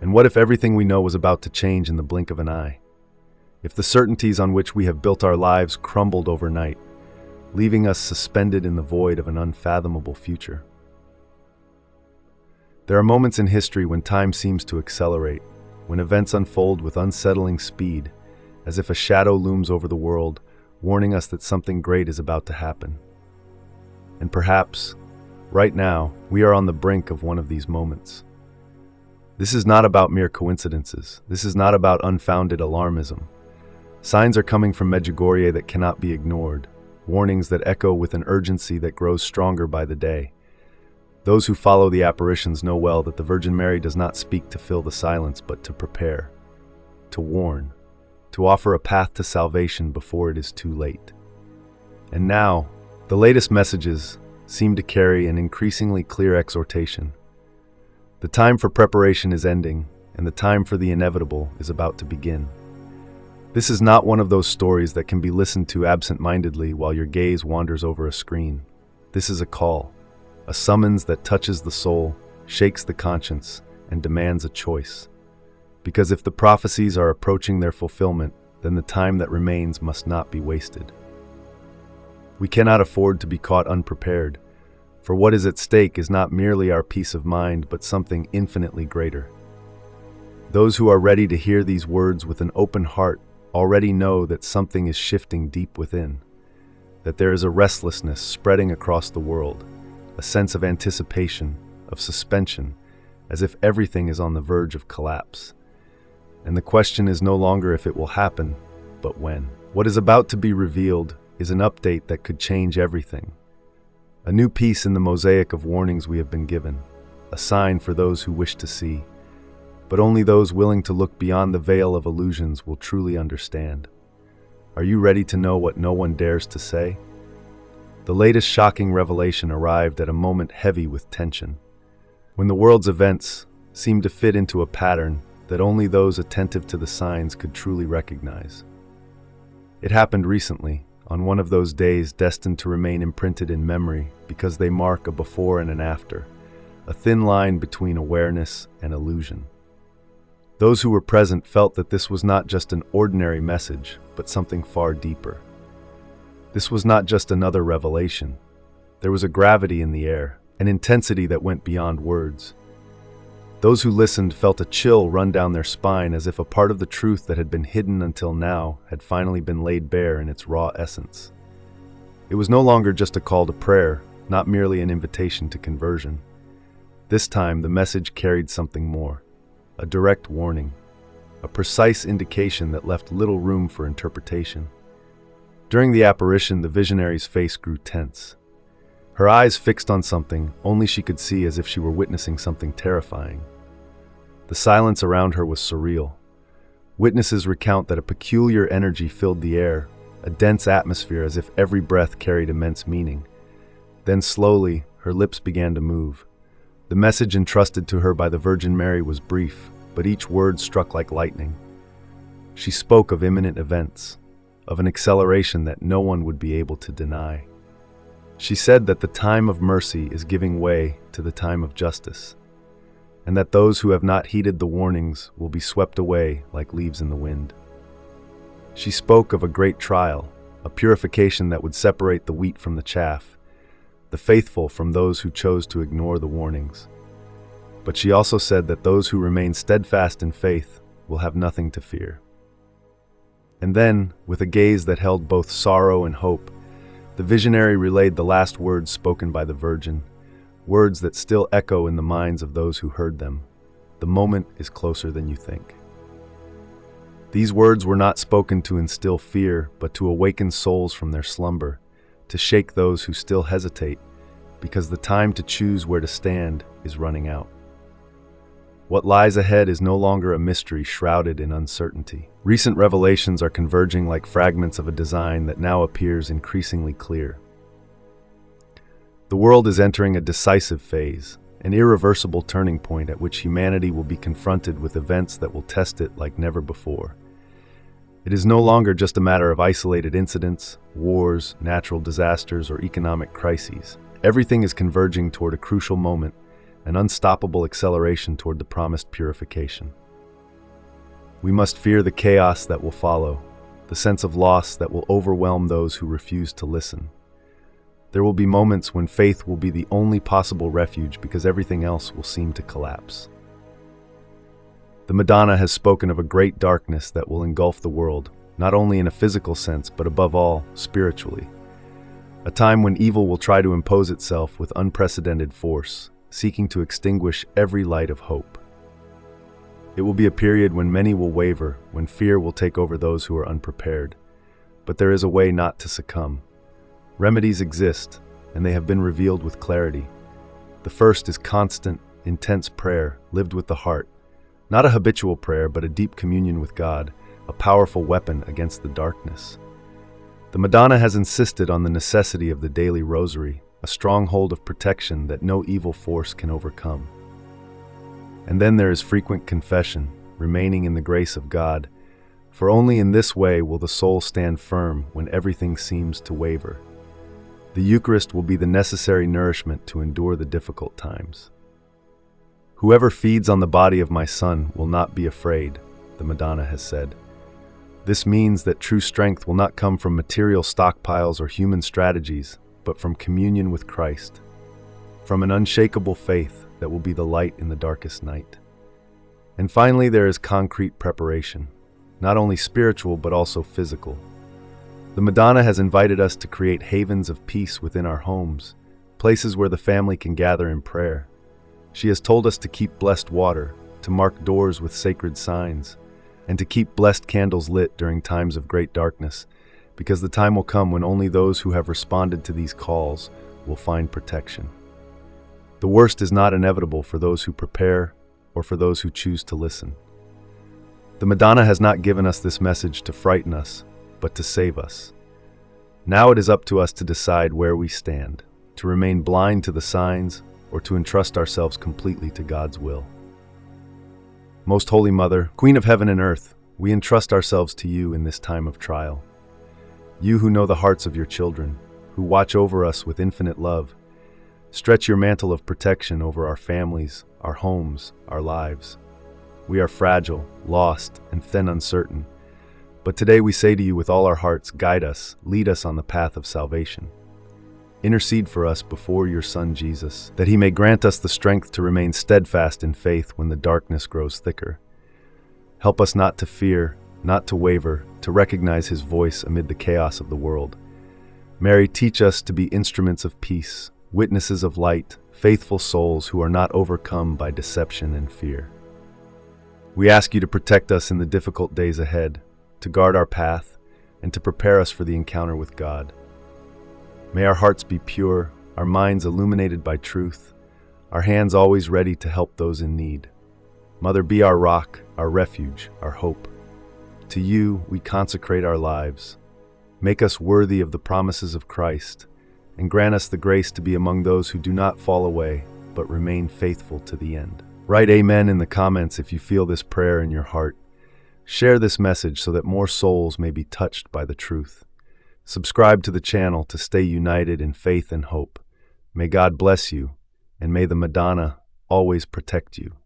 And what if everything we know was about to change in the blink of an eye? If the certainties on which we have built our lives crumbled overnight, leaving us suspended in the void of an unfathomable future? There are moments in history when time seems to accelerate, when events unfold with unsettling speed, as if a shadow looms over the world, warning us that something great is about to happen. And perhaps, right now, we are on the brink of one of these moments. This is not about mere coincidences. This is not about unfounded alarmism. Signs are coming from Medjugorje that cannot be ignored, warnings that echo with an urgency that grows stronger by the day. Those who follow the apparitions know well that the Virgin Mary does not speak to fill the silence, but to prepare, to warn, to offer a path to salvation before it is too late. And now, the latest messages seem to carry an increasingly clear exhortation. The time for preparation is ending, and the time for the inevitable is about to begin. This is not one of those stories that can be listened to absent-mindedly while your gaze wanders over a screen. This is a call, a summons that touches the soul, shakes the conscience, and demands a choice. Because if the prophecies are approaching their fulfillment, then the time that remains must not be wasted. We cannot afford to be caught unprepared, for what is at stake is not merely our peace of mind, but something infinitely greater. Those who are ready to hear these words with an open heart already know that something is shifting deep within, that there is a restlessness spreading across the world, a sense of anticipation, of suspension, as if everything is on the verge of collapse. And the question is no longer if it will happen, but when. What is about to be revealed is an update that could change everything. A new piece in the mosaic of warnings we have been given, a sign for those who wish to see. But only those willing to look beyond the veil of illusions will truly understand. Are you ready to know what no one dares to say? The latest shocking revelation arrived at a moment heavy with tension, when the world's events seemed to fit into a pattern that only those attentive to the signs could truly recognize. It happened recently, on one of those days destined to remain imprinted in memory because they mark a before and an after, a thin line between awareness and illusion. Those who were present felt that this was not just an ordinary message, but something far deeper. This was not just another revelation. There was a gravity in the air, an intensity that went beyond words. Those who listened felt a chill run down their spine, as if a part of the truth that had been hidden until now had finally been laid bare in its raw essence. It was no longer just a call to prayer, not merely an invitation to conversion. This time, the message carried something more, a direct warning, a precise indication that left little room for interpretation. During the apparition, the visionary's face grew tense. Her eyes fixed on something only she could see, as if she were witnessing something terrifying. The silence around her was surreal. Witnesses recount that a peculiar energy filled the air, a dense atmosphere as if every breath carried immense meaning. Then slowly, her lips began to move. The message entrusted to her by the Virgin Mary was brief, but each word struck like lightning. She spoke of imminent events, of an acceleration that no one would be able to deny. She said that the time of mercy is giving way to the time of justice, and that those who have not heeded the warnings will be swept away like leaves in the wind. She spoke of a great trial, a purification that would separate the wheat from the chaff, the faithful from those who chose to ignore the warnings. But she also said that those who remain steadfast in faith will have nothing to fear. And then, with a gaze that held both sorrow and hope, the visionary relayed the last words spoken by the Virgin, words that still echo in the minds of those who heard them. The moment is closer than you think. These words were not spoken to instill fear, but to awaken souls from their slumber, to shake those who still hesitate, because the time to choose where to stand is running out. What lies ahead is no longer a mystery shrouded in uncertainty. Recent revelations are converging like fragments of a design that now appears increasingly clear. The world is entering a decisive phase, an irreversible turning point at which humanity will be confronted with events that will test it like never before. It is no longer just a matter of isolated incidents, wars, natural disasters, or economic crises. Everything is converging toward a crucial moment an unstoppable acceleration toward the promised purification. We must fear the chaos that will follow, the sense of loss that will overwhelm those who refuse to listen. There will be moments when faith will be the only possible refuge because everything else will seem to collapse. The Madonna has spoken of a great darkness that will engulf the world, not only in a physical sense, but above all, spiritually. A time when evil will try to impose itself with unprecedented force, seeking to extinguish every light of hope. It will be a period when many will waver, when fear will take over those who are unprepared. But there is a way not to succumb. Remedies exist, and they have been revealed with clarity. The first is constant, intense prayer, lived with the heart. Not a habitual prayer, but a deep communion with God, a powerful weapon against the darkness. The Madonna has insisted on the necessity of the daily rosary, a stronghold of protection that no evil force can overcome. And then there is frequent confession, remaining in the grace of God, for only in this way will the soul stand firm when everything seems to waver. The Eucharist will be the necessary nourishment to endure the difficult times. Whoever feeds on the body of my Son will not be afraid, the Madonna has said. This means that true strength will not come from material stockpiles or human strategies, but from communion with Christ, from an unshakable faith that will be the light in the darkest night. And finally, there is concrete preparation, not only spiritual but also physical. The Madonna has invited us to create havens of peace within our homes, places where the family can gather in prayer. She has told us to keep blessed water, to mark doors with sacred signs, and to keep blessed candles lit during times of great darkness, because the time will come when only those who have responded to these calls will find protection. The worst is not inevitable for those who prepare or for those who choose to listen. The Madonna has not given us this message to frighten us, but to save us. Now it is up to us to decide where we stand, to remain blind to the signs or to entrust ourselves completely to God's will. Most Holy Mother, Queen of Heaven and Earth, we entrust ourselves to you in this time of trial. You who know the hearts of your children, who watch over us with infinite love, stretch your mantle of protection over our families, our homes, our lives. We are fragile, lost, and then uncertain. But today we say to you with all our hearts, guide us, lead us on the path of salvation. Intercede for us before your Son Jesus, that he may grant us the strength to remain steadfast in faith when the darkness grows thicker. Help us not to fear, not to waver, to recognize his voice amid the chaos of the world. Mary, teach us to be instruments of peace, witnesses of light, faithful souls who are not overcome by deception and fear. We ask you to protect us in the difficult days ahead, to guard our path, and to prepare us for the encounter with God. May our hearts be pure, our minds illuminated by truth, our hands always ready to help those in need. Mother, be our rock, our refuge, our hope. To you we consecrate our lives. Make us worthy of the promises of Christ, and grant us the grace to be among those who do not fall away, but remain faithful to the end. Write Amen in the comments if you feel this prayer in your heart. Share this message so that more souls may be touched by the truth. Subscribe to the channel to stay united in faith and hope. May God bless you, and may the Madonna always protect you.